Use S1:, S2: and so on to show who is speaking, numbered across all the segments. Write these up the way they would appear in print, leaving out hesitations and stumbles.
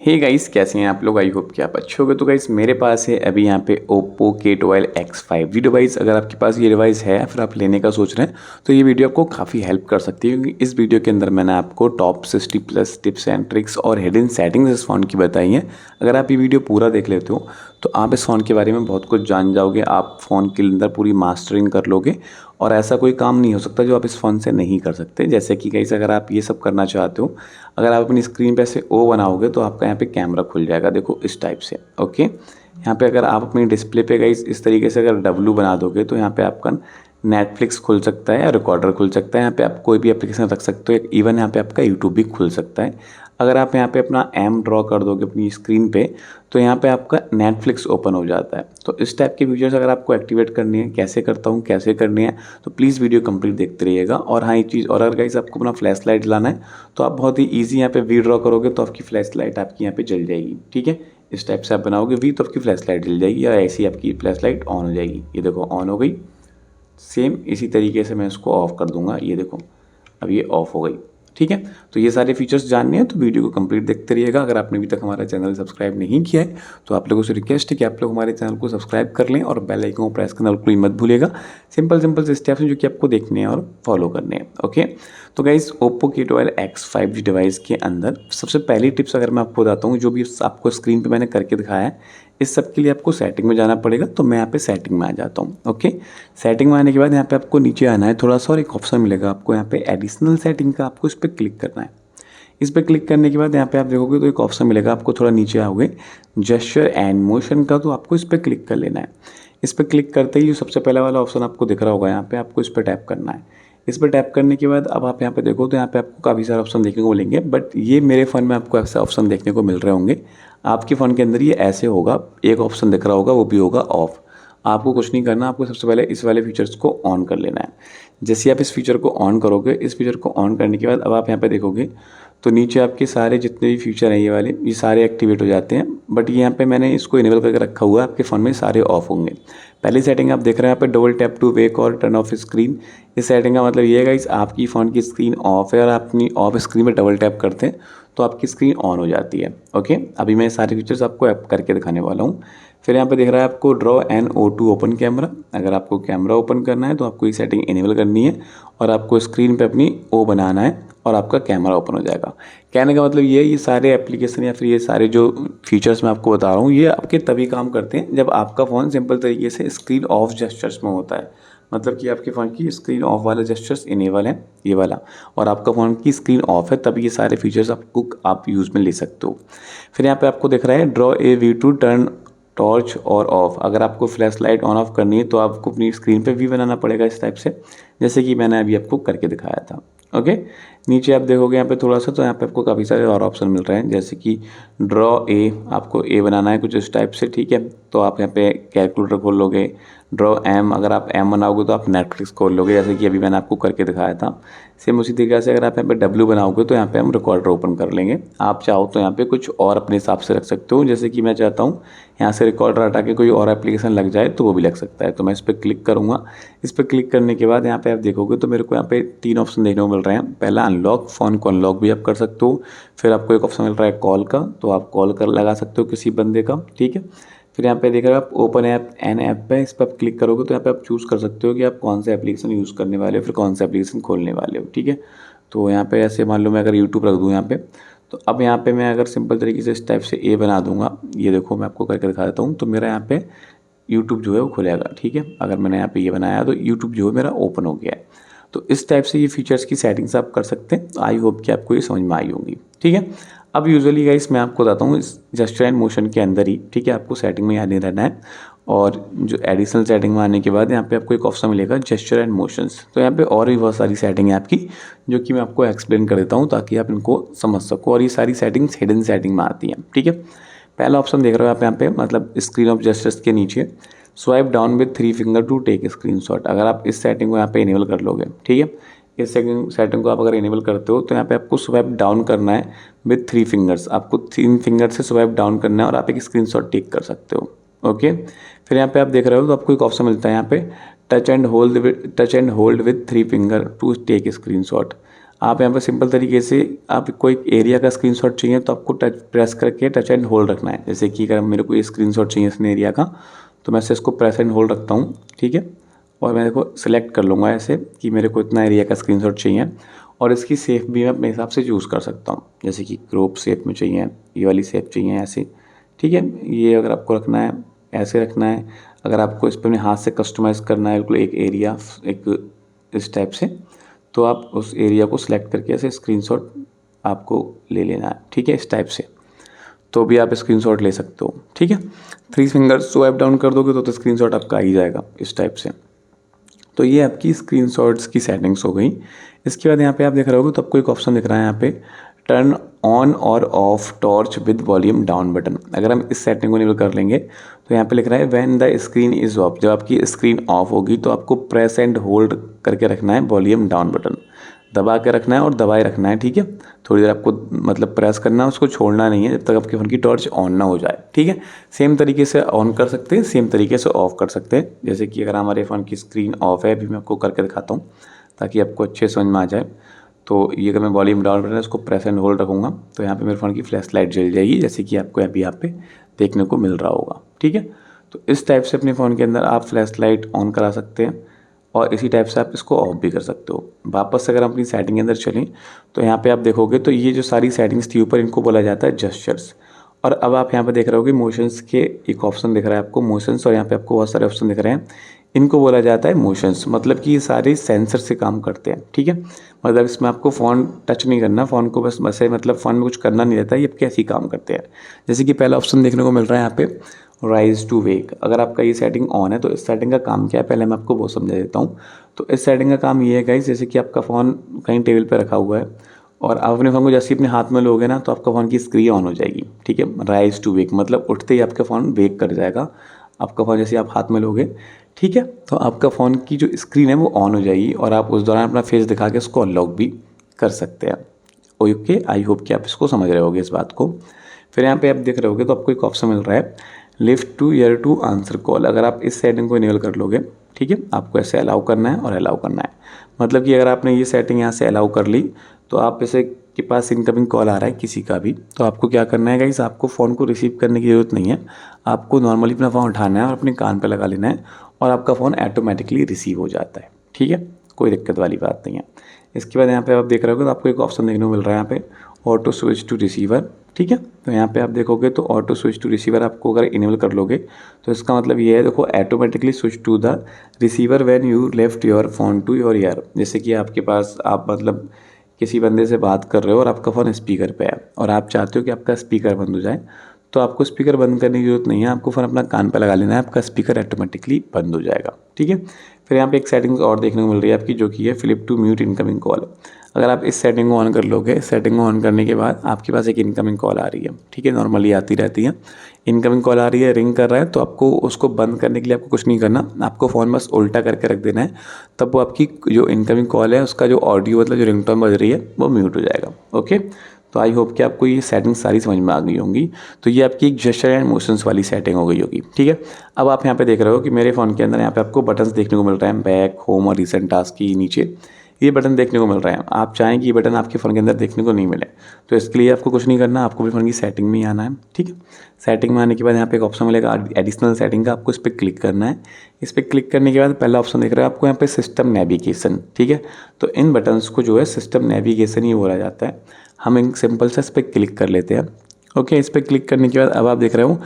S1: Hey guys, कैसे हैं आप लोग। आई होप कि आप अच्छे होंगे। तो गाइस मेरे पास है अभी यहाँ पे Oppo K12 X5 डिवाइस। अगर आपके पास ये डिवाइस है फिर आप लेने का सोच रहे हैं तो ये वीडियो आपको काफ़ी हेल्प कर सकती है, क्योंकि इस वीडियो के अंदर मैंने आपको टॉप 60+ टिप्स एंड ट्रिक्स और हिडन सेटिंग्स इस फ़ोन की बताई हैं। अगर आप ये वीडियो पूरा देख लेते हो तो आप इस फ़ोन के बारे में बहुत कुछ जान जाओगे। आप फ़ोन के अंदर पूरी मास्टरिंग कर लोगे और ऐसा कोई काम नहीं हो सकता जो आप इस फ़ोन से नहीं कर सकते। जैसे कि गाइस अगर आप ये सब करना चाहते हो, अगर आप अपनी स्क्रीन पे ऐसे ओ बनाओगे तो आपका यहाँ पे कैमरा खुल जाएगा, देखो इस टाइप से। ओके, यहाँ पे अगर आप अपनी डिस्प्ले पे गाइस इस तरीके से अगर W बना दोगे तो यहाँ पे आपका नेटफ्लिक्स खुल सकता है या रिकॉर्डर खुल सकता है। यहाँ पे आप कोई भी एप्लीकेशन रख सकते हो, इवन यहाँ पे आपका यूट्यूब भी खुल सकता है। अगर आप यहाँ पे अपना एम ड्रॉ कर दोगे अपनी स्क्रीन पे तो यहाँ पे आपका नेटफ्लिक्स ओपन हो जाता है। तो इस टाइप के फीचर्स अगर आपको एक्टिवेट करनी है, कैसे करता हूँ कैसे करनी है, तो प्लीज़ वीडियो कंप्लीट देखते रहिएगा। और हाँ, एक चीज़ और, अगर गाइस आपको अपना फ्लैश लाइट लाना है तो आप बहुत ही ईजी यहाँ पे वी ड्रॉ करोगे तो आपकी फ्लैश लाइट आपकी यहाँ पे जल जाएगी। ठीक है, इस टाइप से आप बनाओगे वी तो आपकी फ्लैश लाइट जल जाएगी, या ऐसी आपकी फ्लैश लाइट ऑन हो जाएगी। ये देखो ऑन हो गई। सेम इसी तरीके से मैं इसको ऑफ कर दूंगा। ये देखो अब ये ऑफ हो गई। ठीक है, तो ये सारे फीचर्स जानने हैं तो वीडियो को कंप्लीट देखते रहिएगा। अगर आपने अभी तक हमारा चैनल सब्सक्राइब नहीं किया है तो आप लोगों से रिक्वेस्ट है कि आप लोग हमारे चैनल को सब्सक्राइब कर लें और बेल आइकन को प्रेस करना बिल्कुल मत भूलिएगा। सिंपल से स्टेप्स हैं जो कि आपको देखने हैं और फॉलो करने हैं। ओके, तो guys Oppo K12 X5 device के अंदर सबसे पहली टिप्स अगर मैं आपको बताता हूँ, जो भी आपको स्क्रीन पर मैंने करके दिखाया है, इस सब के लिए आपको सेटिंग में जाना पड़ेगा। तो मैं यहाँ पे सेटिंग में आ जाता हूँ। ओके, सेटिंग में आने के बाद यहाँ पे आपको नीचे आना है थोड़ा सा, और एक ऑप्शन मिलेगा आपको यहाँ पे एडिशनल सेटिंग का, आपको इस पर क्लिक करना है। इस पर क्लिक करने के बाद यहाँ पे आप देखोगे तो एक ऑप्शन मिलेगा आपको, थोड़ा नीचे आओगे जेस्चर एंड मोशन का, तो आपको इस पर क्लिक कर लेना है। इस पर क्लिक करते ही जो सबसे पहला वाला ऑप्शन आपको दिख रहा होगा यहाँ पे, आपको इस पर टैप करना है। इस पर टैप करने के बाद अब आप यहाँ पे देखो तो यहाँ पे आपको काफ़ी सारे ऑप्शन देखने को मिलेंगे, बट ये मेरे फ़ोन में आपको ऐसे ऑप्शन देखने को मिल रहे होंगे। आपके फ़ोन के अंदर ये ऐसे होगा, एक ऑप्शन दिख रहा होगा वो भी होगा ऑफ। आपको कुछ नहीं करना, आपको सबसे पहले इस वाले फीचर्स को ऑन कर लेना है। जैसे आप इस फीचर को ऑन करोगे, इस फीचर को ऑन करने के बाद अब आप यहाँ पे देखोगे तो नीचे आपके सारे जितने भी फीचर हैं ये वाले, ये सारे एक्टिवेट हो जाते हैं। बट यहाँ पे मैंने इसको इनेबल करके रखा हुआ है, आपके फ़ोन में सारे ऑफ होंगे। पहली सेटिंग आप देख रहे हैं यहाँ पे डबल टैप टू वेक और टर्न ऑफ स्क्रीन। इस सेटिंग का मतलब ये है गाइस, आपकी फ़ोन की स्क्रीन ऑफ है और आप अपनी ऑफ स्क्रीन में डबल टैप करते हैं तो आपकी स्क्रीन ऑन हो जाती है। ओके, अभी मैं सारे फीचर्स आपको ऐप करके दिखाने वाला हूँ। फिर यहाँ पे दिख रहा है आपको draw an O2 open camera. अगर आपको कैमरा ओपन करना है तो आपको ये सेटिंग इनेबल करनी है और आपको स्क्रीन पे अपनी ओ बनाना है और आपका कैमरा ओपन हो जाएगा। कहने का मतलब ये सारे एप्लीकेशन या फिर ये सारे जो फीचर्स मैं आपको बता रहा हूँ ये आपके तभी काम करते हैं जब आपका फ़ोन सिंपल तरीके से स्क्रीन ऑफ जेस्चर्स में होता है। मतलब कि आपके फ़ोन की स्क्रीन ऑफ वाला जेस्चर्स इनेबल है ये वाला, और आपका फ़ोन की स्क्रीन ऑफ है, तभी ये सारे फीचर्स आप यूज़ में ले सकते हो। फिर यहाँ पे आपको दिख रहा है draw a V to turn torch और ऑफ। अगर आपको फ्लैश लाइट ऑन ऑफ करनी है तो आपको अपनी स्क्रीन पे भी बनाना पड़ेगा इस टाइप से, जैसे कि मैंने अभी आपको करके दिखाया था। ओके, नीचे आप देखोगे यहाँ पे थोड़ा सा, तो यहाँ पे आपको काफ़ी सारे और ऑप्शन मिल रहे हैं, जैसे कि ड्रॉ ए, आपको ए बनाना है कुछ इस टाइप से। ठीक है, तो आप यहाँ पे कैलकुलेटर खोल लोगे। ड्रॉ एम, अगर आप एम बनाओगे तो आप नेटफ्लिक्स खोल लोगे, जैसे कि अभी मैंने आपको करके दिखाया था। सेम उसी तरीके से अगर आप यहाँ पे डब्ल्यू बनाओगे तो यहाँ पे हम रिकॉर्डर ओपन कर लेंगे। आप चाहो तो यहाँ पे कुछ और अपने हिसाब से रख सकते हो, जैसे कि मैं चाहता हूँ यहाँ से रिकॉर्डर हटा के कोई और एप्लीकेशन लग जाए तो वो भी लग सकता है। तो मैं इस पर क्लिक करूँगा। इस पर क्लिक करने के बाद यहाँ पे आप देखोगे तो मेरे को यहाँ पे 3 ऑप्शन देखने को मिल रहे हैं। पहला अनलॉक, फ़ोन को अनलॉक भी आप कर सकते हो। फिर आपको एक ऑप्शन मिल रहा है कॉल का, तो आप कॉल कर लगा सकते हो किसी बंदे का। ठीक है, फिर यहाँ पे देख रहे हो आप ओपन ऐप एन ऐप पे, इस पर आप क्लिक करोगे तो यहाँ पे आप चूज़ कर सकते हो कि आप कौन सा एप्लीकेशन यूज़ करने वाले हो, फिर कौन सा एप्लीकेशन खोलने वाले हो। ठीक है, तो यहाँ पे ऐसे मान लो मैं अगर यूट्यूब रख दूँ यहाँ पे, तो अब यहाँ पे मैं अगर सिंपल तरीके से इस टाइप से ए बना दूंगा, ये देखो मैं आपको करके दिखा देता हूँ, तो मेरा यहाँ पे यूट्यूब जो है वो खुलेगा। ठीक है, अगर मैंने यहाँ पे ये बनाया तो यूट्यूब जो है मेरा ओपन हो गया है। तो इस टाइप से ये फीचर्स की सेटिंग्स आप कर सकते हैं। आई होप कि आपको ये समझ में आई होगी। ठीक है, अब यूजुअली गाइस मैं आपको बताता हूँ इस जेस्चर एंड मोशन के अंदर ही, ठीक है, आपको सेटिंग में याद नहीं रहना है। और जो एडिशनल सेटिंग में आने के बाद यहाँ पे आपको एक ऑप्शन मिलेगा जेस्चर एंड मोशंस। तो यहाँ पे और भी बहुत सारी सेटिंग है आपकी, जो कि मैं आपको एक्सप्लेन कर देता हूँ ताकि आप इनको समझ सको। और ये सारी सेटिंग्स हिडन सेटिंग में आती हैं। ठीक है, पहला ऑप्शन देख रहे हो आप यहाँ पे, मतलब स्क्रीन ऑफ जेस्चर्स के नीचे swipe down with 3 finger to take screenshot. अगर आप इस सेटिंग को यहाँ पे इनेबल कर लोगे, ठीक है, इस सेटिंग को आप अगर इनेबल करते हो तो यहाँ पे आपको स्वाइप डाउन करना है विथ 3 फिंगर्स। आपको 3 फिंगर से स्वाइप डाउन करना है और आप एक स्क्रीनशॉट टेक कर सकते हो। ओके, फिर यहाँ पे आप देख रहे हो तो आपको एक ऑप्शन मिलता है यहाँ पे touch and hold with 3 finger to take screenshot. आप यहाँ पे सिंपल तरीके से आप कोई एरिया का स्क्रीनशॉट चाहिए तो आपको प्रेस करके टच एंड होल्ड रखना है। जैसे कि अगर मेरे को ये स्क्रीनशॉट चाहिए इस एरिया का, तो मैं इसको प्रेस एंड होल्ड रखता हूँ, ठीक है। और मैं देखो सिलेक्ट कर लूँगा ऐसे कि मेरे को इतना एरिया का स्क्रीनशॉट चाहिए। और इसकी शेप भी मैं अपने हिसाब से चूज़ कर सकता हूँ, जैसे कि क्रॉप शेप में चाहिए, ये वाली शेप चाहिए ऐसे, ठीक है। ये अगर आपको रखना है ऐसे रखना है, अगर आपको इस पर अपने हाथ से कस्टमाइज़ करना है बिल्कुल एक एरिया एक इस टाइप से, तो आप उस एरिया को सिलेक्ट करके ऐसे स्क्रीनशॉट आपको ले लेना है, ठीक है, इस टाइप से। तो भी आप स्क्रीनशॉट ले सकते हो, ठीक है। 3 फिंगर स्वाइप डाउन कर दोगे तो स्क्रीनशॉट आपका आ ही जाएगा इस टाइप से। तो ये आपकी स्क्रीनशॉट्स की सेटिंग्स हो गई। इसके बाद यहाँ पे आप देख रहे होगे तो आपको एक ऑप्शन दिख रहा है यहाँ पे, टर्न ऑन और of torch with volume down button. अगर हम इस सेटिंग को इनेबल कर लेंगे तो यहाँ पे लिख रहा है when the screen is of, जब आपकी स्क्रीन ऑफ होगी तो आपको प्रेस एंड होल्ड करके रखना है वॉल्यूम डाउन बटन, दबा के रखना है और दबाए रखना है, ठीक है। थोड़ी देर आपको मतलब प्रेस करना है, उसको छोड़ना नहीं है जब तक आपके फ़ोन की टॉर्च ऑन ना हो जाए, ठीक है। सेम तरीके से ऑन कर सकते हैं, सेम तरीके से ऑफ कर सकते हैं। जैसे कि अगर हमारे फ़ोन की स्क्रीन ऑफ है, अभी मैं आपको करके दिखाता हूँ ताकि आपको अच्छे समझ में आ जाए। तो ये अगर मैं वॉल्यूम डाउन बटन है इसको प्रेस एंड होल्ड रखूँगा तो यहाँ पे मेरे फ़ोन की फ्लैश लाइट जल जाएगी, जैसे कि आपको अभी यहाँ पे देखने को मिल रहा होगा, ठीक है। तो इस टाइप से अपने फ़ोन के अंदर आप फ्लैश लाइट ऑन करा सकते हैं और इसी टाइप से आप इसको ऑफ भी कर सकते हो। वापस अगर हम अपनी सेटिंग के अंदर चलें तो यहाँ पे आप देखोगे तो ये जो सारी सेटिंग्स थी ऊपर, इनको बोला जाता है जेस्चर्स। और अब आप यहाँ पे देख रहे होगे मोशंस के एक ऑप्शन दिख रहा है आपको, मोशंस, और यहाँ पे आपको बहुत सारे ऑप्शन दिख रहे हैं, इनको बोला जाता है मोशंस। मतलब कि ये सारे सेंसर से काम करते हैं, ठीक है। मतलब इसमें आपको फ़ोन टच नहीं करना, फ़ोन को बस वैसे मतलब फ़ोन में कुछ करना नहीं रहता, ये कैसे ही काम करते हैं। जैसे कि पहला ऑप्शन देखने को मिल रहा है यहाँ पे, राइज टू वेक। अगर आपका ये सेटिंग ऑन है तो इस सेटिंग का काम क्या है पहले मैं आपको वो समझा देता हूँ। तो इस सेटिंग का काम ये है गाइस, जैसे कि आपका फ़ोन कहीं टेबल पे रखा हुआ है और आप अपने फ़ोन को जैसे ही अपने हाथ में लोगे ना तो आपका फ़ोन की स्क्रीन ऑन हो जाएगी, ठीक है। राइज टू वेक मतलब उठते ही आपका फ़ोन वेक कर जाएगा, आपका फ़ोन जैसे आप हाथ में लोगे, ठीक है। तो आपका फ़ोन की जो स्क्रीन है वो ऑन हो जाएगी और आप उस दौरान अपना फेस दिखा के उसको अनलॉक भी कर सकते हैं। ओके, आई होप कि आप इसको समझ रहे होगे इस बात को। फिर यहाँ पे आप देख रहे होगे तो आपको एक ऑप्शन मिल रहा है lift to ear to answer call. अगर आप इस सेटिंग को इनेबल कर लोगे, ठीक है, आपको ऐसे अलाउ करना है और अलाउ करना है। मतलब कि अगर आपने ये सेटिंग यहाँ से अलाउ कर ली तो आप जैसे के पास इनकमिंग कॉल आ रहा है किसी का भी, तो आपको क्या करना है गाइस, आपको फ़ोन को रिसीव करने की ज़रूरत नहीं है, आपको नॉर्मली अपना फ़ोन उठाना है और अपने कान पे लगा लेना है और आपका फ़ोन ऑटोमेटिकली रिसीव हो जाता है, ठीक है, कोई दिक्कत वाली बात नहीं है। इसके बाद यहाँ पे आप देख रहे हो तो आपको एक ऑप्शन देखने को मिल रहा है यहाँ पे, ऑटो स्विच टू रिसीवर, ठीक है। तो यहाँ पे आप देखोगे तो ऑटो स्विच टू रिसीवर आपको अगर इनेबल कर लोगे तो इसका मतलब ये है, देखो, automatically switch to the receiver when you left your phone to your ear. जैसे कि आपके पास आप मतलब किसी बंदे से बात कर रहे हो और आपका फ़ोन स्पीकर पे है और आप चाहते हो कि आपका स्पीकर बंद हो जाए, तो आपको स्पीकर बंद करने की ज़रूरत नहीं है, आपको फ़ोन अपना कान पे लगा लेना है, आपका स्पीकर ऑटोमेटिकली बंद हो जाएगा, ठीक है। फिर यहाँ पे एक सेटिंग्स और देखने को मिल रही है आपकी, जो कि है flip to mute incoming call. अगर आप इस सेटिंग को ऑन कर लोगे, सेटिंग को ऑन करने के बाद आपके पास एक इनकमिंग कॉल आ रही है, ठीक है, नॉर्मली आती रहती है, इनकमिंग कॉल आ रही है, रिंग कर रहा है, तो आपको उसको बंद करने के लिए आपको कुछ नहीं करना, आपको फ़ोन बस उल्टा करके रख देना है, तब वो आपकी जो इनकमिंग कॉल है उसका जो ऑडियो मतलब जो रिंगटोन बज रही है वो म्यूट हो जाएगा। ओके, तो आई होप कि आपको ये सेटिंग सारी समझ में आ गई होंगी। तो ये आपकी एक जेस्चर एंड मोशंस वाली सेटिंग हो गई होगी, ठीक है। अब आप यहाँ पे देख रहे हो कि मेरे फ़ोन के अंदर यहाँ पे आपको बटन्स देखने को मिल रहे हैं, बैक, होम और रिसेंट टास्क की नीचे ये बटन देखने को मिल रहे हैं। आप चाहें कि ये बटन आपके फ़ोन के अंदर देखने को नहीं मिले, तो इसके लिए आपको कुछ नहीं करना, आपको भी फ़ोन की सेटिंग में ही आना है, ठीक है। सेटिंग में आने के बाद यहाँ पे एक ऑप्शन मिलेगा एडिशनल सेटिंग का, आपको इस पर क्लिक करना है। इस पर क्लिक करने के बाद पहला ऑप्शन दिख रहा है आपको यहाँ पे सिस्टम नेविगेशन, ठीक है। तो इन बटन्स को जो है सिस्टम नेविगेशन ही बोला जाता है। हम एक सिंपल से इस पर क्लिक कर लेते हैं। ओके, इस पर क्लिक करने के बाद अब आप देख रहे हो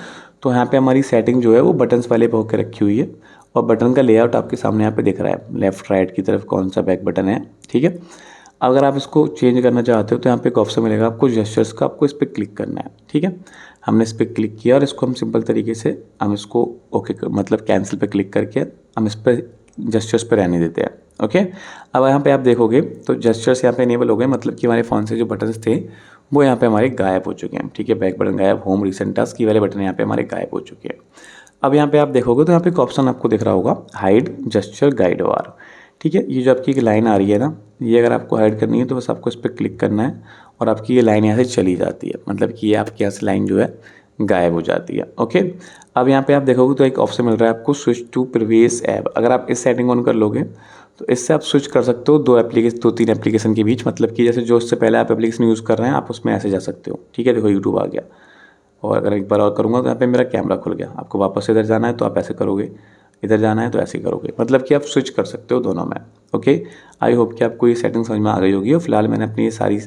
S1: तो यहाँ पे हमारी सेटिंग जो है वो बटन्स वाले पे होकर रखी हुई है और बटन का लेआउट आपके सामने यहाँ पे दिख रहा है, लेफ्ट राइट की तरफ कौन सा बैक बटन है, ठीक है। अगर आप इसको चेंज करना चाहते हो तो यहाँ पे एक ऑप्शन मिलेगा आपको जेस्चर्स का, आपको इस पर क्लिक करना है, ठीक है। हमने इस पर क्लिक किया और इसको हम सिंपल तरीके से हम इसको ओके मतलब कैंसिल पे क्लिक करके हम इस पर जेस्चर्स पे रहने देते हैं। ओके, अब यहाँ पे आप देखोगे तो जेस्चर्स यहाँ पे इनेबल हो गए, मतलब कि हमारे फ़ोन से जो बटन्स थे वो यहाँ पे हमारे गायब हो चुके हैं, ठीक है। बैक बटन गायब, होम, रिसेंट टास्क, ये वाले बटन यहाँ पे हमारे गायब हो चुके हैं। अब यहाँ पे आप देखोगे तो यहाँ पे एक ऑप्शन आपको दिख रहा होगा हाइड जेस्चर गाइड बार, ठीक है। ये जो आपकी एक लाइन आ रही है ना, ये अगर आपको हाइड करनी है तो बस आपको इस पर क्लिक करना है और आपकी ये लाइन यहाँ से चली जाती है, मतलब कि ये आपके यहाँ से लाइन जो है गायब हो जाती है। ओके, अब यहाँ पे आप देखोगे तो एक ऑप्शन मिल रहा है आपको स्विच टू प्रीवियस ऐप। अगर आप इस सेटिंग ऑन कर लोगे तो इससे आप स्विच कर सकते हो 2-3 एप्लीकेशन के बीच, मतलब कि जैसे जो इससे पहले आप एप्लीकेशन यूज़ कर रहे हैं आप उसमें ऐसे जा सकते हो। ठीक है, देखो यूट्यूब आ गया, और अगर एक बार और करूँगा तो यहाँ पे मेरा कैमरा खुल गया। आपको वापस इधर जाना है तो आप ऐसे करोगे, इधर जाना है तो ऐसे करोगे, मतलब कि आप स्विच कर सकते हो दोनों में। ओके, आई होप कि आपको ये सेटिंग समझ में आ गई होगी। और फिलहाल मैंने अपनी ये सारी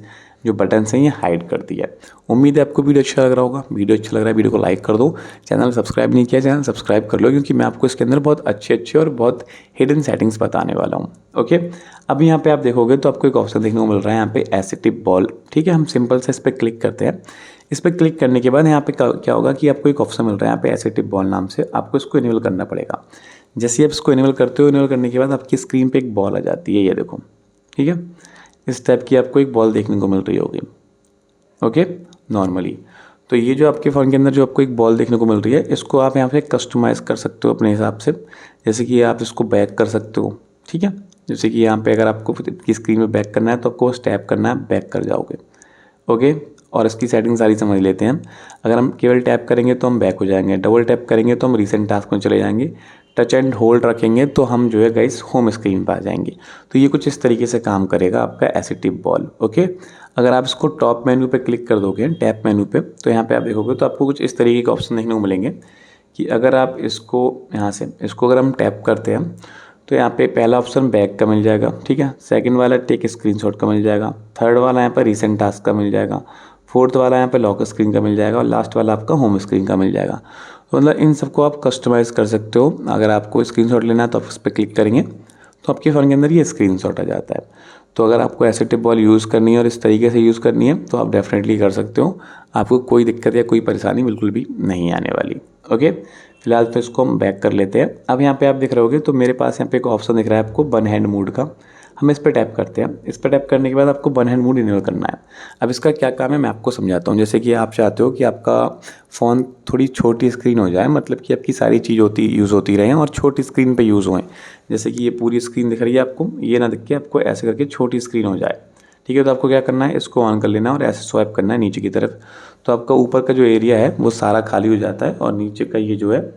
S1: जो बटन्स हैं ये हाइड कर दिया है। उम्मीद है आपको वीडियो अच्छा लग रहा होगा। वीडियो अच्छा लग रहा है वीडियो को लाइक कर दो, चैनल सब्सक्राइब नहीं किया चैनल सब्सक्राइब कर लो, क्योंकि मैं आपको इसके अंदर बहुत अच्छे और बहुत हिडन सेटिंग्स बताने वाला हूँ। ओके, अब यहाँ पे आप देखोगे तो आपको एक ऑप्शन देखने को मिल रहा है यहाँ पे ऐसे टिप बॉल। ठीक है, हम सिंपल से इस पर क्लिक करते हैं। इस पर क्लिक करने के बाद यहाँ पे क्या होगा कि आपको एक ऑप्शन मिल रहा है यहाँ पे ऐसे टिप बॉल नाम से, आपको इसको इनेबल करना पड़ेगा। जैसे आप इसको इनेबल करते हो, इनेबल करने के बाद आपकी स्क्रीन पे एक बॉल आ जाती है, ये देखो। ठीक है, इस टाइप की आपको एक बॉल देखने को मिल रही होगी। ओके, नॉर्मली तो ये जो आपके फ़ोन के अंदर जो आपको एक बॉल देखने को मिल रही है, इसको आप यहाँ पे कस्टमाइज़ कर सकते हो अपने हिसाब से। जैसे कि आप इसको बैक कर सकते हो। ठीक है, जैसे कि यहाँ पे अगर आपको की स्क्रीन में बैक करना है तो आपको बस टैप करना है, बैक कर जाओगे। ओके, और इसकी सेटिंग सारी समझ लेते हैं हम। अगर हम केवल टैप करेंगे तो हम बैक हो जाएंगे, डबल टैप करेंगे तो हम रिसेंट टास्क में चले जाएंगे, टच एंड होल्ड रखेंगे तो हम जो है गाइस होम स्क्रीन पर आ जाएंगे। तो ये कुछ इस तरीके से काम करेगा आपका ऐसे टिप बॉल। ओके, अगर आप इसको टॉप मेन्यू पे क्लिक कर दोगे, टैप मेन्यू पे, तो यहाँ पे आप देखोगे तो आपको कुछ इस तरीके के ऑप्शन देखने को मिलेंगे कि अगर आप इसको यहाँ से इसको अगर हम टैप करते हैं तो यहाँ पे पहला ऑप्शन बैक का मिल जाएगा। ठीक है, सेकंड वाला टेक स्क्रीनशॉट का मिल जाएगा, थर्ड वाला यहाँ पर रिसेंट टास्क का मिल जाएगा, फोर्थ वाला यहाँ पे लॉक स्क्रीन का मिल जाएगा, और लास्ट वाला आपका होम स्क्रीन का मिल जाएगा। तो मतलब इन सबको आप कस्टमाइज़ कर सकते हो। अगर आपको स्क्रीनशॉट लेना है तो आप इस पर क्लिक करेंगे तो आपके फ़ोन के अंदर ये स्क्रीनशॉट आ जाता है। तो अगर आपको ऐसे टिप बॉल यूज़ करनी है और इस तरीके से यूज़ करनी है तो आप डेफिनेटली कर सकते हो। आपको कोई दिक्कत या कोई परेशानी बिल्कुल भी नहीं आने वाली। ओके, फिलहाल तो इसको हम बैक कर लेते हैं। अब यहाँ पे आप दिख रहे होगे तो मेरे पास यहाँ पे एक ऑप्शन दिख रहा है आपको वन हैंड मोड का। हम इस पर टैप करते हैं। इस पर टैप करने के बाद आपको वन हैंड मोड इनेबल करना है। अब इसका क्या काम है मैं आपको समझाता हूँ। जैसे कि आप चाहते हो कि आपका फ़ोन थोड़ी छोटी स्क्रीन हो जाए, मतलब कि आपकी सारी चीज़ यूज़ होती रहें और छोटी स्क्रीन पे यूज़ होएं। जैसे कि ये पूरी स्क्रीन दिख रही है आपको, ये ना दिख के आपको ऐसे करके छोटी स्क्रीन हो जाए। ठीक है, तो आपको क्या करना है, इसको ऑन कर लेना है और ऐसे स्वाइप करना है नीचे की तरफ। तो आपका ऊपर का जो एरिया है वो सारा खाली हो जाता है और नीचे का ये जो है,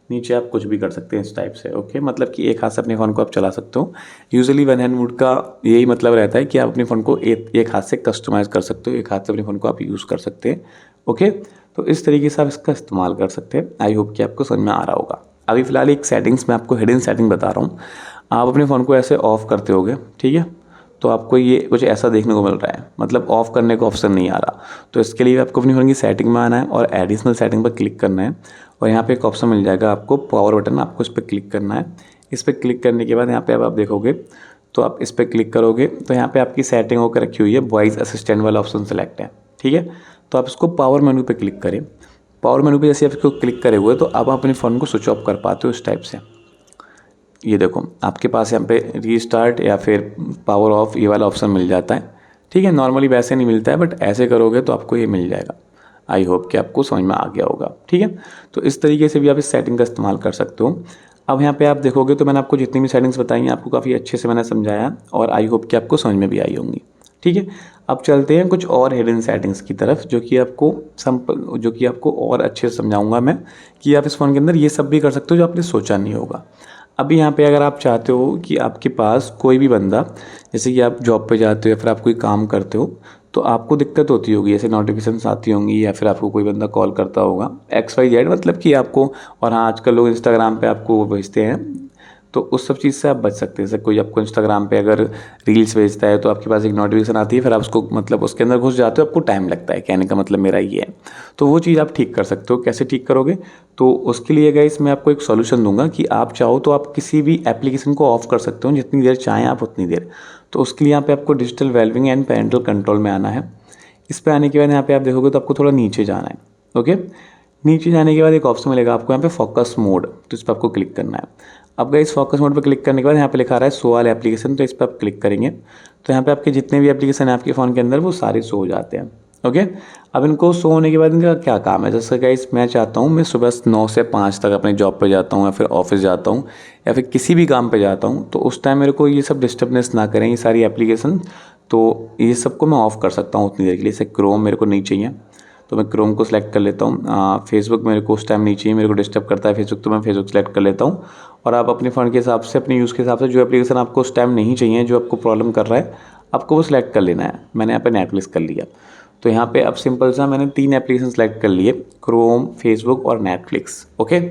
S1: नीचे आप कुछ भी कर सकते हैं इस टाइप से। ओके, मतलब कि एक हाथ से अपने फ़ोन को आप चला सकते हो। यूजुअली वन हैंड मोड का यही मतलब रहता है कि आप अपने फ़ोन को एक हाथ से कस्टमाइज़ कर सकते हो, एक हाथ से अपने फ़ोन को आप यूज़ कर सकते हैं। ओके, तो इस तरीके से आप इसका इस्तेमाल कर सकते हैं। आई होप कि आपको समझ में आ रहा होगा। अभी फ़िलहाल एक सेटिंग्स मैं आपको हिडन सेटिंग बता रहा हूँ। आप अपने फ़ोन को ऐसे ऑफ़ करते होगे, ठीक है, तो आपको ये कुछ ऐसा देखने को मिल रहा है, मतलब ऑफ़ करने का ऑप्शन नहीं आ रहा। तो इसके लिए आपको अपनी फ़ोन की सेटिंग में आना है और एडिशनल सेटिंग पर क्लिक करना है और यहाँ पे एक ऑप्शन मिल जाएगा आपको पावर बटन, आपको इस पर क्लिक करना है। इस पर क्लिक करने के बाद यहाँ पे आप देखोगे तो आप इस पर क्लिक करोगे तो यहाँ पे आपकी सेटिंग होकर रखी हुई है, वॉइस असिस्टेंट वाला ऑप्शन सेलेक्ट है। ठीक है, तो आप इसको पावर मेनू पे क्लिक करें। पावर मेनू पे जैसे आप इसको क्लिक करे हुए तो अब आप अपने फ़ोन को स्विच ऑफ कर पाते हो इस टाइप से। ये देखो आपके पास यहाँ पे रीस्टार्ट या फिर पावर ऑफ ये वाला ऑप्शन मिल जाता है। ठीक है, नॉर्मली वैसे नहीं मिलता है बट ऐसे करोगे तो आपको ये मिल जाएगा। आई होप कि आपको समझ में आ गया होगा। ठीक है, तो इस तरीके से भी आप इस सेटिंग का इस्तेमाल कर सकते हो। अब यहाँ पे आप देखोगे तो मैंने आपको जितनी भी सेटिंग्स बताई हैं आपको काफ़ी अच्छे से मैंने समझाया और आई होप कि आपको समझ में भी आई होंगी। ठीक है, अब चलते हैं कुछ और हिडन सेटिंग्स की तरफ जो कि आपको और अच्छे से समझाऊंगा मैं कि आप इस फ़ोन के अंदर ये सब भी कर सकते हो जो आपने सोचा नहीं होगा। अभी यहाँ पे अगर आप चाहते हो कि आपके पास कोई भी बंदा, जैसे कि आप जॉब पे जाते हो या फिर आप कोई काम करते हो तो आपको दिक्कत होती होगी, ऐसे नोटिफिकेशंस आती होंगी या फिर आपको कोई बंदा कॉल करता होगा XYZ, मतलब कि आपको, और हाँ आजकल लोग इंस्टाग्राम पे आपको वो भेजते हैं, तो उस सब चीज़ से आप बच सकते हैं। जैसे कोई आपको इंस्टाग्राम पे अगर रील्स भेजता है तो आपके पास एक नोटिफिकेशन आती है, फिर आप उसको मतलब उसके अंदर घुस जाते हो, आपको टाइम लगता है, कहने का मतलब मेरा ये है। तो वो चीज़ आप ठीक कर सकते हो। कैसे ठीक करोगे, तो उसके लिए गाइस मैं आपको एक सॉल्यूशन दूंगा कि आप चाहो तो आप किसी भी एप्लीकेशन को ऑफ कर सकते हो जितनी देर चाहें आप उतनी देर। तो उसके लिए यहाँ पे आपको digital wellbeing and parental control में आना है। इस पर आने के बाद यहाँ पे आप देखोगे तो आपको थोड़ा नीचे जाना है। ओके, नीचे जाने के बाद एक ऑप्शन मिलेगा आपको यहाँ पे फोकस मोड, तो इस पर आपको क्लिक करना है। अब इस फोकस मोड पर क्लिक करने के बाद यहाँ पे लिखा रहा है शो ऑल एप्लीकेशन, तो इस पर आप क्लिक करेंगे तो यहाँ पे आपके जितने भी एप्लीकेशन है आपके फ़ोन के अंदर वो सारे शो हो जाते हैं। ओके, अब इनको शो होने के बाद इनका क्या काम है, जैसे गाइस मैं चाहता हूँ मैं सुबह 9 से 5 तक अपने जॉब पे जाता हूँ या फिर ऑफिस जाता हूँ या फिर किसी भी काम पे जाता हूँ, तो उस टाइम मेरे को ये सब डिस्टर्बनेस ना करें ये सारी एप्लीकेशन, तो ये सबको मैं ऑफ़ कर सकता हूँ उतनी देर के लिए। जैसे क्रोम मेरे को नहीं चाहिए तो मैं क्रोम को सिलेक्ट कर लेता हूँ। फेसबुक मेरे को उस टाइम नहीं चाहिए, मेरे को डिस्टर्ब करता है फेसबुक, तो मैं फेसबुक सेलेक्ट कर लेता हूँ। और आप अपने फ़ोन के हिसाब से, अपने यूज़ के हिसाब से जो एप्लीकेशन आपको उस टाइम नहीं चाहिए, जो आपको प्रॉब्लम कर रहा है, आपको वो सिलेक्ट कर लेना है। मैंने यहाँ पे नेटफ्लिक्स कर लिया। तो यहाँ पे अब सिंपल सा मैंने 3 एप्लीकेशन सेलेक्ट कर लिए, क्रोम, फेसबुक और नेटफ्लिक्स। ओके,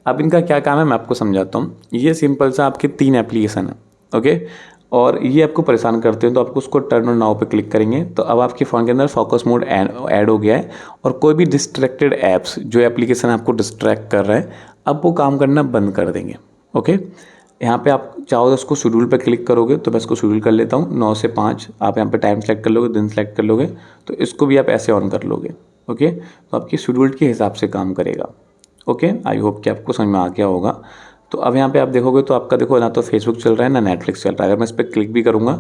S1: अब इनका क्या काम है मैं आपको समझाता हूँ। ये सिंपल सा आपके 3 एप्लीकेशन है। ओके, और ये आपको परेशान करते हैं, तो आपको उसको टर्न ऑन नाउ पे क्लिक करेंगे तो अब आपके फ़ोन के अंदर फोकस मोड ऐड हो गया है। और कोई भी डिस्ट्रैक्टेड ऐप्स, जो एप्लीकेशन आपको डिस्ट्रैक्ट कर रहा है, अब वो काम करना बंद कर देंगे। ओके, यहाँ पे आप चाहो तो उसको शेड्यूल पे क्लिक करोगे, तो मैं इसको शेड्यूल कर लेता हूँ 9 से 5। आप यहाँ पे टाइम सेलेक्ट कर लोगे, दिन सेलेक्ट कर लोगे, तो इसको भी आप ऐसे ऑन कर लोगे। ओके, तो आपकी शेड्यूल के हिसाब से काम करेगा। ओके, आई होप कि आपको समझ में आ गया होगा। तो अब यहाँ पे आप देखोगे तो आपका देखो ना तो फेसबुक चल रहा है ना नेटफ्लिक्स चल रहा है। अगर मैं इस पर क्लिक भी करूँगा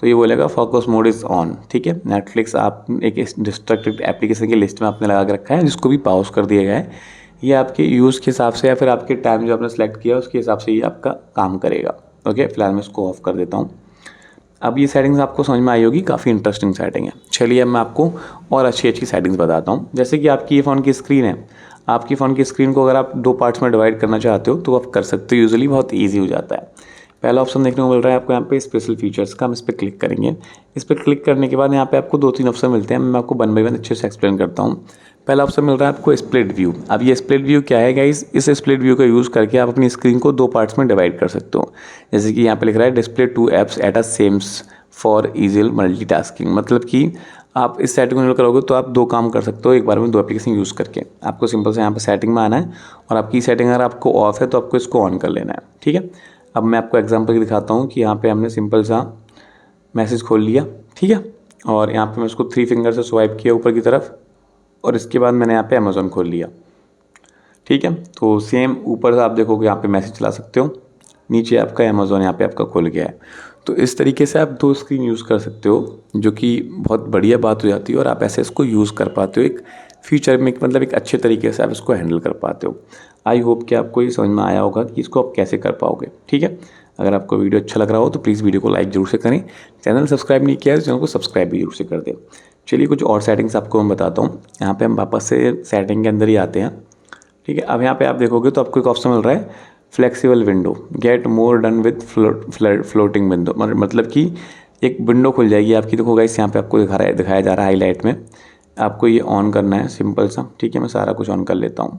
S1: तो ये बोलेगा फोकस मोड इज़ ऑन। ठीक है, नेटफ्लिक्स आप एक डिस्ट्रक्टेड एप्लीकेशन की लिस्ट में आपने लगा के रखा है, जिसको भी पॉज कर दिया गया है। ये आपके यूज़ के हिसाब से या फिर आपके टाइम जो आपने सेलेक्ट किया उसके हिसाब से ये आपका काम करेगा। ओके, फिलहाल मैं इसको ऑफ कर देता हूँ। अब ये सेटिंग्स आपको समझ में आई होगी, काफ़ी इंटरेस्टिंग सेटिंग है। चलिए अब मैं आपको और अच्छी अच्छी सेटिंग्स बताता हूँ। जैसे कि आपकी ये फ़ोन की स्क्रीन है, आपकी फ़ोन की स्क्रीन को अगर आप 2 पार्ट्स में डिवाइड करना चाहते हो तो आप कर सकते हो, यूजुअली बहुत ईजी हो जाता है। पहला ऑप्शन देखने को मिल रहा है आपको यहाँ पे स्पेशल फीचर्स का, हम इस पर क्लिक करेंगे। इस पर क्लिक करने के बाद यहाँ पे आपको 2-3 ऑप्शन मिलते हैं, मैं आपको 1 बाय 1 अच्छे से एक्सप्लेन करता हूँ। पहला ऑप्शन मिल रहा है आपको स्प्लिट व्यू। अब ये स्प्लिट व्यू क्या है गाइस, इस स्प्लिट व्यू का यूज़ करके आप अपनी स्क्रीन को 2 पार्ट्स में डिवाइड कर सकते हो। जैसे कि यहाँ पे लिख रहा है डिस्प्ले 2 एप्स एट अ सेम्स फॉर ईजी मल्टीटास्किंग, मतलब कि आप इस सेटिंग को इनेबल करोगे तो आप 2 काम कर सकते हो एक बार में 2 एप्लीकेशन यूज़ करके। आपको सिंपल से यहाँ पे सेटिंग में आना है और आपकी सेटिंग अगर आपको ऑफ है तो आपको इसको ऑन कर लेना है। ठीक है, अब मैं आपको एग्जांपल दिखाता हूँ कि यहाँ पे हमने सिंपल सा मैसेज खोल लिया। ठीक है, और यहाँ पे मैं उसको 3 फिंगर से स्वाइप किया ऊपर की तरफ और इसके बाद मैंने यहाँ पे अमेज़ॉन खोल लिया। ठीक है, तो सेम ऊपर से आप देखोगे यहाँ पे मैसेज चला सकते हो, नीचे आपका अमेज़ॉन यहाँ पे आपका खुल गया है। तो इस तरीके से आप 2 स्क्रीन यूज़ कर सकते हो, जो कि बहुत बढ़िया बात हो जाती है और आप ऐसे इसको यूज़ कर पाते हो एक फीचर में, मतलब एक अच्छे तरीके से आप इसको हैंडल कर पाते हो। आई होप कि आपको ये समझ में आया होगा कि इसको आप कैसे कर पाओगे। ठीक है, अगर आपको वीडियो अच्छा लग रहा हो तो प्लीज़ वीडियो को लाइक जरूर से करें। चैनल सब्सक्राइब नहीं किया है तो चैनल को सब्सक्राइब भी जरूर से कर दें। चलिए कुछ और सेटिंग्स आपको मैं बताता हूँ। यहाँ पे हम वापस से सेटिंग के अंदर ही आते हैं। ठीक है, अब यहाँ पे आप देखोगे तो आपको एक ऑप्शन मिल रहा है flexible window, get more done with floating window, मतलब कि एक विंडो खुल जाएगी आपकी। देखो गाइस यहाँ पे आपको दिखाया जा रहा है हाईलाइट में, आपको ये ऑन करना है सिंपल सा। ठीक है, मैं सारा कुछ ऑन कर लेता हूँ।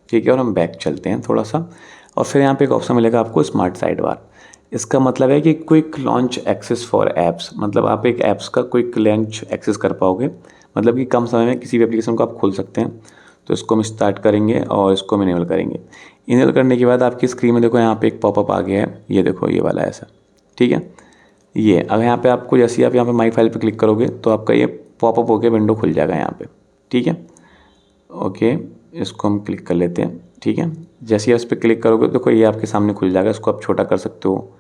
S1: ठीक है, और हम बैक चलते हैं थोड़ा सा और फिर यहाँ पे एक ऑप्शन मिलेगा आपको स्मार्ट साइड बार। इसका मतलब है कि quick launch access for apps, मतलब आप एक ऐप्स का क्विक लॉन्च एक्सेस कर पाओगे, मतलब कि कम समय में किसी भी एप्लीकेशन को आप खोल सकते हैं। तो इसको हम स्टार्ट करेंगे और इसको हम इनेबल करेंगे। इनेबल करने के बाद आपकी स्क्रीन में देखो यहाँ पे एक पॉपअप आ गया है, ये देखो ये वाला ऐसा। ठीक है, ये अब यहाँ पे आपको जैसे ही आप यहाँ पे माई फाइल पे क्लिक करोगे तो आपका ये पॉपअप होकर विंडो खुल जाएगा यहाँ पे। ठीक है, ओके, इसको हम क्लिक कर लेते हैं। ठीक है, जैसे ही इस पर क्लिक करोगे देखो ये आपके सामने खुल जाएगा। इसको आप छोटा कर सकते हो,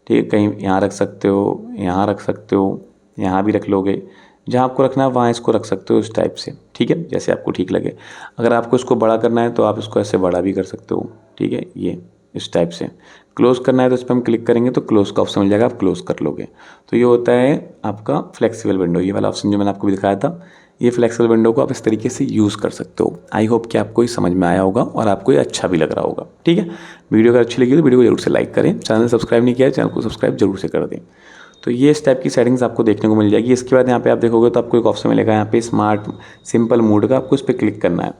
S1: ठीक है, कहीं यहाँ रख सकते हो, यहाँ रख सकते हो, यहाँ भी रख लोगे, जहाँ आपको रखना है वहाँ इसको रख सकते हो इस टाइप से। ठीक है, जैसे आपको ठीक लगे। अगर आपको इसको बड़ा करना है तो आप इसको ऐसे बड़ा भी कर सकते हो। ठीक है, ये इस टाइप से। क्लोज़ करना है तो इस पर हम क्लिक करेंगे तो क्लोज़ का ऑप्शन मिल जाएगा, आप क्लोज़ कर लोगे। तो ये होता है आपका फ्लेक्सिबल विंडो। ये वाला ऑप्शन जो मैंने आपको भी दिखाया था, ये फ्लेक्सिबल विंडो को आप इस तरीके से यूज़ कर सकते हो। आई होप कि आपको ये समझ में आया होगा और आपको ये अच्छा भी लग रहा होगा। ठीक है, वीडियो अगर अच्छी लगी तो वीडियो को जरूर से लाइक करें। चैनल सब्सक्राइब नहीं किया है, चैनल को सब्सक्राइब जरूर से कर दें। तो ये इस टाइप की सेटिंग्स आपको देखने को मिल जाएगी। इसके बाद यहाँ पे आप देखोगे तो आपको एक ऑप्शन मिलेगा यहाँ पे स्मार्ट सिंपल मोड का, आपको इस पर क्लिक करना है।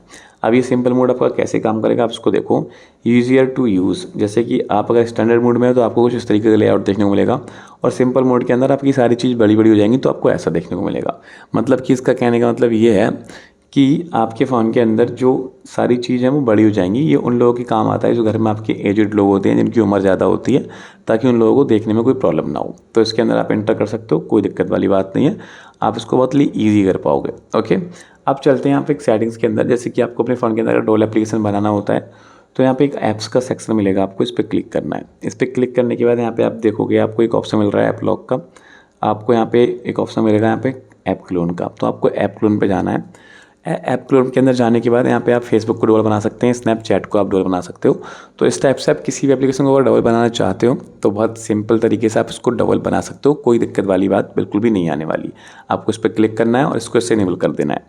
S1: अब ये सिंपल मोड आपका कैसे काम करेगा आप इसको देखो। ईजियर टू यूज़, जैसे कि आप अगर स्टैंडर्ड मोड में हो तो आपको कुछ इस तरीके का लेआउट देखने को मिलेगा और सिंपल मोड के अंदर आपकी सारी चीज़ बड़ी बड़ी हो जाएंगी तो आपको ऐसा देखने को मिलेगा। मतलब कि इसका कहने का मतलब ये है कि आपके फ़ोन के अंदर जो सारी चीज़ें वो बड़ी हो जाएंगी। ये उन लोगों के काम आता है जो घर में आपके एजेड लोग होते हैं, जिनकी उम्र ज़्यादा होती है, ताकि उन लोगों को देखने में कोई प्रॉब्लम ना हो। तो इसके अंदर आप एंटर कर सकते हो, कोई दिक्कत वाली बात नहीं है, आप इसको बहुत ईजी कर पाओगे। ओके, अब चलते हैं यहाँ पे एक सेटिंग्स के अंदर। जैसे कि आपको अपने फ़ोन के अंदर डोल एप्लीकेशन बनाना होता है तो यहाँ पे एक ऐप्स का सेक्शन मिलेगा, आपको इस पर क्लिक करना है। इस पर क्लिक करने के बाद यहाँ पे आप देखोगे आपको एक ऑप्शन मिल रहा है ऐप लॉक का। आपको यहाँ पे एक ऑप्शन मिलेगा यहाँ पे ऐप क्लोन का, तो आपको ऐप क्लोन पे जाना है। ऐप क्लोन के अंदर जाने के बाद यहाँ पे आप फेसबुक को डबल बना सकते हैं, स्नैपचैट को आप डबल बना सकते हो। तो इस टाइप से आप किसी भी एप्लीकेशन को अगर डबल बनाना चाहते हो तो बहुत सिंपल तरीके से आप इसको डबल बना सकते हो, कोई दिक्कत वाली बात बिल्कुल भी नहीं आने वाली। आपको इस पर क्लिक करना है और इसको इससे इनेबल कर देना है।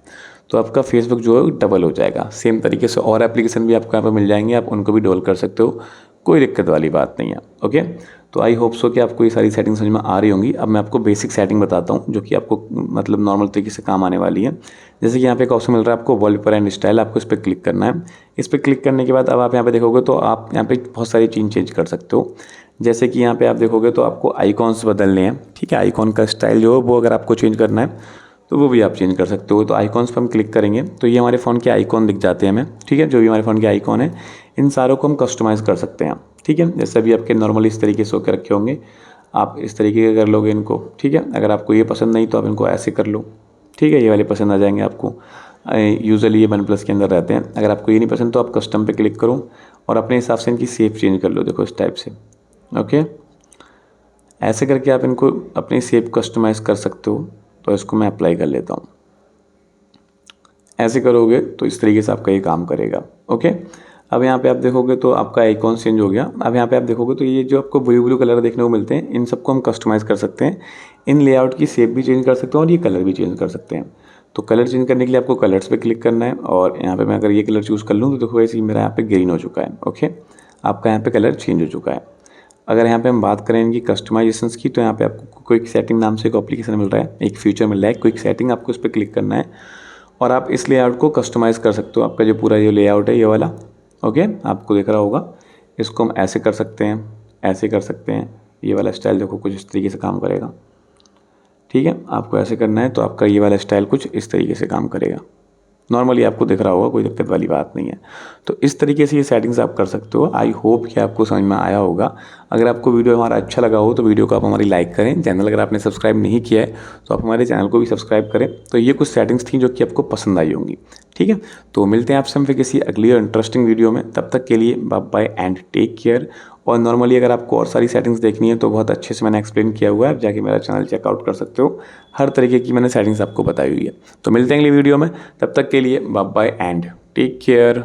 S1: तो आपका फेसबुक जो है डबल हो जाएगा। सेम तरीके से और एप्लीकेशन भी आपको यहाँ पर मिल जाएंगे, आप उनको भी डबल कर सकते हो, कोई दिक्कत वाली बात नहीं है। ओके, तो आई होप सो कि आपको ये सारी सेटिंग समझ में आ रही होंगी। अब मैं आपको बेसिक सेटिंग बताता हूँ जो कि आपको मतलब नॉर्मल तरीके से काम आने वाली है। जैसे कि यहाँ पे एक ऑप्शन मिल रहा है आपको वॉलपेपर एंड स्टाइल, आपको इस पर क्लिक करना है। इस पर क्लिक करने के बाद अब आप यहाँ पे देखोगे तो आप यहाँ पे बहुत सारी चीज़ चेंज कर सकते हो। जैसे कि यहाँ पे आप देखोगे तो आपको आइकॉन्स बदलने हैं, ठीक है। आइकॉन का स्टाइल जो है वो अगर आपको चेंज करना है तो वो भी आप चेंज कर सकते हो। तो आइकॉन्स पर हम क्लिक करेंगे तो ये हमारे फ़ोन के आइकॉन दिख जाते हैं हमें, ठीक है। जो भी हमारे फ़ोन के आइकॉन है इन सारों को हम कस्टमाइज़ कर सकते हैं, ठीक है। जैसे अभी आपके नॉर्मली इस तरीके से होकर रखे होंगे, आप इस तरीके के कर लोगे इनको, ठीक है। अगर आपको ये पसंद नहीं तो आप इनको ऐसे कर लो, ठीक है। ये वाले पसंद आ जाएंगे आपको, यूजुअली ये OnePlus के अंदर रहते हैं। अगर आपको ये नहीं पसंद तो आप कस्टम पे क्लिक करो और अपने हिसाब से इनकी शेप चेंज कर लो, देखो इस टाइप से। ओके, ऐसे करके आप इनको अपनी शेप कस्टमाइज़ कर सकते हो। तो इसको मैं अप्लाई कर लेता हूँ। ऐसे करोगे तो इस तरीके से आपका ये काम करेगा। ओके, अब यहाँ पे आप देखोगे तो आपका आइकॉन चेंज हो गया। अब यहाँ पे आप देखोगे तो ये जो आपको ब्लू कलर देखने को मिलते हैं इन सबको हम कस्टमाइज़ कर सकते हैं। इन लेआउट की शेप भी चेंज कर सकते हैं और ये कलर भी चेंज कर सकते हैं। तो कलर चेंज करने के लिए आपको कलर्स पे क्लिक करना है और यहाँ पे मैं अगर ये कलर चूज़ कर लूँ तो देखो ऐसे ही मेरा यहाँ पे ग्रीन हो चुका है। ओके, आपका यहाँ पे कलर चेंज हो चुका है। अगर यहाँ पे हम बात करें इनकी कस्टमाइजेशंस की तो यहाँ पे आपको क्विक सेटिंग नाम से एक एप्लीकेशन मिल रहा है, एक फीचर मिल रहा है क्विक सेटिंग, आपको इस पर क्लिक करना है और आप इस लेआउट को कस्टमाइज़ कर सकते हो। आपका जो पूरा ये लेआउट है ये वाला, ओके, आपको दिख रहा होगा। इसको हम ऐसे कर सकते हैं, ऐसे कर सकते हैं। ये वाला स्टाइल देखो कुछ इस तरीके से काम करेगा, ठीक है। आपको ऐसे करना है तो आपका ये वाला स्टाइल कुछ इस तरीके से काम करेगा। नॉर्मली आपको दिख रहा होगा, कोई दिक्कत वाली बात नहीं है। तो इस तरीके से ये सेटिंग्स आप कर सकते हो। आई होप कि आपको समझ में आया होगा। अगर आपको वीडियो हमारा अच्छा लगा हो तो वीडियो को आप हमारी लाइक करें। चैनल अगर आपने सब्सक्राइब नहीं किया है तो आप हमारे चैनल को भी सब्सक्राइब करें। तो ये कुछ सेटिंग्स थी जो कि आपको पसंद आई होंगी, ठीक है। तो मिलते हैं आपसे हम फिर किसी अगली और इंटरेस्टिंग वीडियो में। तब तक के लिए bye bye and take care. और नॉर्मली अगर आपको और सारी सेटिंग्स देखनी है तो बहुत अच्छे से मैंने एक्सप्लेन किया हुआ है, आप जाके मेरा चैनल चेकआउट कर सकते हो। हर तरीके की मैंने सेटिंग्स आपको बताई हुई है। तो मिलते हैं अगली वीडियो में, तब तक के लिए bye bye and take care.